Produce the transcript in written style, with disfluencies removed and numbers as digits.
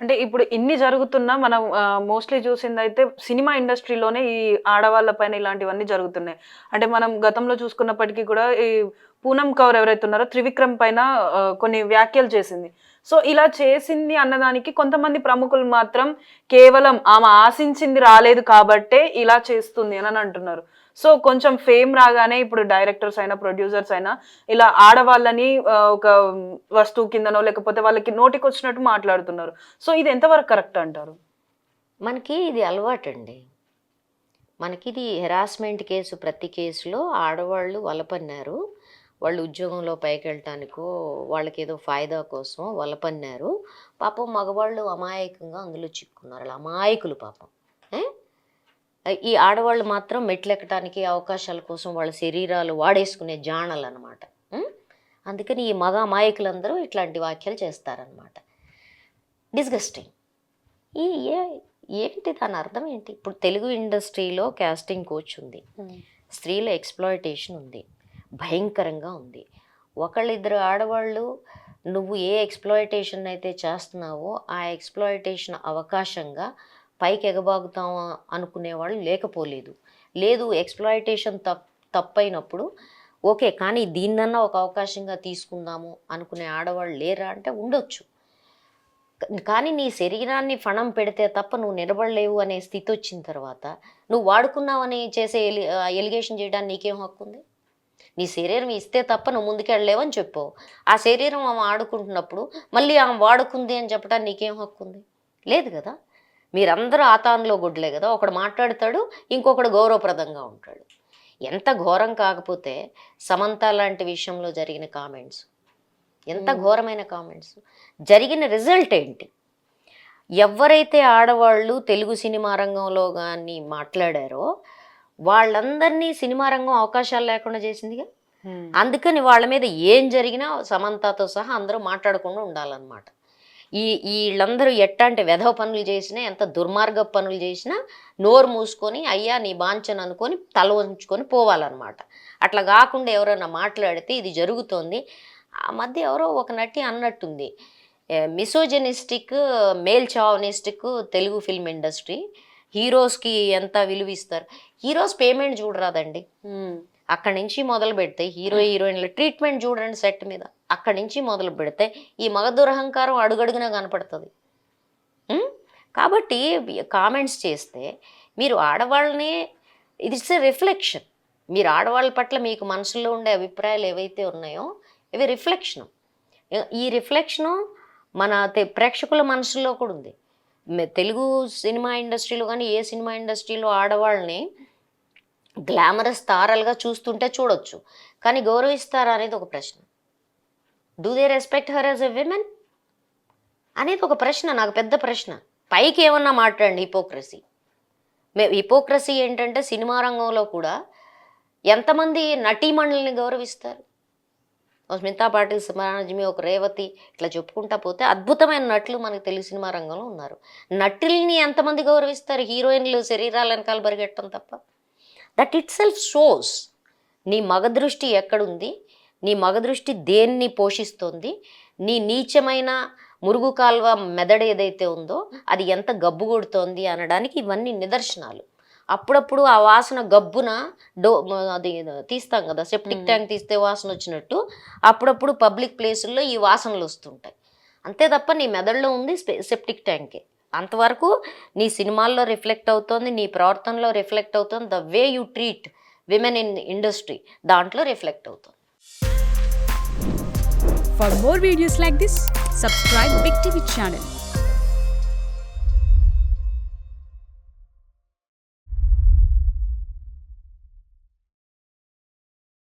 అంటే ఇప్పుడు ఇన్ని జరుగుతున్నా మనం మోస్ట్‌లీ చూసిందైతే సినిమా ఇండస్ట్రీలోనే ఈ ఆడవాళ్ళ పైన ఇలాంటివన్నీ జరుగుతున్నాయి. అంటే మనం గతంలో చూసుకున్నప్పటికీ కూడా ఈ పూనమ్ కౌర్ ఎవరైతే ఉన్నారో త్రివిక్రమ్ పైన కొన్ని వ్యాఖ్యలు చేసింది. సో, ఇలా చేసింది అన్నదానికి కొంతమంది ప్రముఖులు మాత్రం కేవలం ఆమె ఆశించింది రాలేదు కాబట్టే ఇలా చేస్తుంది అని అంటున్నారు. సో, కొంచెం ఫేమ్ రాగానే ఇప్పుడు డైరెక్టర్స్ అయినా, ప్రొడ్యూసర్స్ అయినా ఇలా ఆడవాళ్ళని ఒక వస్తువు కిందనో లేకపోతే వాళ్ళకి నోటికొచ్చినట్టు మాట్లాడుతున్నారు. సో, ఇది ఎంతవరకు కరెక్ట్ అంటారు? మనకి ఇది అలవాటండి. మనకిది హెరాస్మెంట్ కేసు ప్రతి కేసులో ఆడవాళ్ళు వలపన్నారు. వాళ్ళు ఉద్యోగంలో పైకెళ్ళటానికో, వాళ్ళకేదో ఫాయిదా కోసమో వలపన్నారు. పాపం మగవాళ్ళు అమాయకంగా అందులో చిక్కుకున్నారు. ఆళ్ళు అమాయకులు పాపం. ఏ? ఈ ఆడవాళ్ళు మాత్రం మెట్లెక్కటానికి అవకాశాల కోసం వాళ్ళ శరీరాలు వాడేసుకునే జాణలనమాట. అందుకని ఈ మగ అమాయకులందరూ ఇట్లాంటి వ్యాఖ్యలు చేస్తారనమాట. డిస్గస్టింగ్. ఈ ఏంటి దాని అర్థం ఏంటి? ఇప్పుడు తెలుగు ఇండస్ట్రీలో కాస్టింగ్ కోచ్ ఉంది, స్త్రీల ఎక్స్‌ప్లాయిటేషన్ ఉంది, భయంకరంగా ఉంది. ఒకళ్ళిద్దరు ఆడవాళ్ళు నువ్వు ఏ ఎక్స్‌ప్లాయిటేషన్ అయితే చేస్తున్నావో ఆ ఎక్స్‌ప్లాయిటేషన్ అవకాశంగా పైకి ఎగబాగుతాం అనుకునేవాళ్ళు లేకపోలేదు. లేదు, ఎక్స్‌ప్లాయిటేషన్ తప్పైనప్పుడు ఓకే, కానీ దీన్నన్నా ఒక అవకాశంగా తీసుకుందాము అనుకునే ఆడవాళ్ళు లేరా అంటే ఉండొచ్చు. కానీ నీ శరీరాన్ని ఫణం పెడితే తప్ప నువ్వు నిలబడలేవు అనే స్థితి వచ్చిన తర్వాత నువ్వు వాడుకున్నావని చేసే ఎలిగేషన్ చేయడానికి నీకేం హక్కు ఉంది? నీ శరీరం ఇస్తే తప్ప నువ్వు ముందుకెళ్ళలేవని చెప్పు. ఆ శరీరం ఆమె ఆడుకుంటున్నప్పుడు మళ్ళీ ఆమె వాడుకుంది అని చెప్పడానికి నీకేం హక్కు ఉంది? లేదు కదా. మీరందరూ ఆతాన్లో గుడ్లే కదా. ఒకడు మాట్లాడతాడు, ఇంకొకడు గౌరవప్రదంగా ఉంటాడు. ఎంత ఘోరం కాకపోతే సమంత లాంటి విషయంలో జరిగిన కామెంట్స్ ఎంత ఘోరమైన కామెంట్స్. జరిగిన రిజల్ట్ ఏంటి? ఎవరైతే ఆడవాళ్ళు తెలుగు సినిమా రంగంలో కానీ మాట్లాడారో వాళ్ళందరినీ సినిమా రంగం అవకాశాలు లేకుండా చేసిందిగా. అందుకని వాళ్ళ మీద ఏం జరిగినా సమంతతో సహా అందరూ మాట్లాడకుండా ఉండాలన్నమాట. వీళ్ళందరూ ఎట్టాంటి వెధవ పనులు చేసినా, ఎంత దుర్మార్గ పనులు చేసినా నోరు మూసుకొని అయ్యా నీ బాంచను అనుకొని తల ఉంచుకొని పోవాలన్నమాట. అట్లా కాకుండా ఎవరైనా మాట్లాడితే ఇది జరుగుతోంది. ఆ మధ్య ఎవరో ఒక నటి అన్నట్టుంది, misogynistic, male chauvinistic Telugu film industry. హీరోస్కి ఎంత విలువ ఇస్తారు? హీరోస్ పేమెంట్ చూడరాదండి. అక్కడి నుంచి మొదలు పెడితే హీరోయిన్ల ట్రీట్మెంట్ చూడండి సెట్ మీద. అక్కడి నుంచి మొదలు పెడితే ఈ మగ దురహంకారం అడుగడుగునా కనపడుతుంది. కాబట్టి కామెంట్స్ చేస్తే మీరు ఆడవాళ్ళని, ఇట్స్ ఎ రిఫ్లెక్షన్. మీరు ఆడవాళ్ళ పట్ల మీకు మనసులో ఉండే అభిప్రాయాలు ఏవైతే ఉన్నాయో ఇవి రిఫ్లెక్షను. ఈ రిఫ్లెక్షను మన ప్రేక్షకుల మనసులో కూడా ఉంది. తెలుగు సినిమా ఇండస్ట్రీలో కానీ ఏ సినిమా ఇండస్ట్రీలో ఆడవాళ్ళని గ్లామరస్ తారలుగా చూస్తుంటే చూడొచ్చు, కానీ గౌరవిస్తారా అనేది ఒక ప్రశ్న. Do they respect her as a women అనేది ఒక ప్రశ్న, నాకు పెద్ద ప్రశ్న. పైకి ఏమన్నా మాట్లాడండి హిపోక్రసీ. హిపోక్రసీ ఏంటంటే సినిమా రంగంలో కూడా ఎంతమంది నటీమణుల్ని గౌరవిస్తారు? స్మితా పాటిల్, సుమరాజ్మి, ఒక రేవతి, ఇట్లా చెప్పుకుంటా పోతే అద్భుతమైన నటులు మనకు తెలుగు సినిమా రంగంలో ఉన్నారు. నటుల్ని ఎంతమంది గౌరవిస్తారు? హీరోయిన్లు శరీరాల వెనకాల పరిగెట్టడం తప్ప. దట్ ఇట్ సెల్ఫ్ షోస్ నీ మగ దృష్టి ఎక్కడుంది, నీ మగ దృష్టి దేన్ని పోషిస్తోంది, నీ నీచమైన మురుగు కాల్వ మెదడు ఏదైతే ఉందో అది ఎంత గబ్బు కొడుతోంది అనడానికి ఇవన్నీ నిదర్శనాలు. అప్పుడప్పుడు ఆ వాసన గబ్బున అది తీస్తాం కదా, సెప్టిక్ ట్యాంక్ తీస్తే వాసన వచ్చినట్టు అప్పుడప్పుడు పబ్లిక్ ప్లేసుల్లో ఈ వాసనలు వస్తుంటాయి. అంతే తప్ప నీ మెదడులో ఉంది సెప్టిక్ ట్యాంకే. అంతవరకు నీ సినిమాల్లో రిఫ్లెక్ట్ అవుతోంది, నీ ప్రవర్తనలో రిఫ్లెక్ట్ అవుతుంది. The way you treat women in industry దాంట్లో రిఫ్లెక్ట్ అవుతుంది. For more videos like this, subscribe Big TV channel.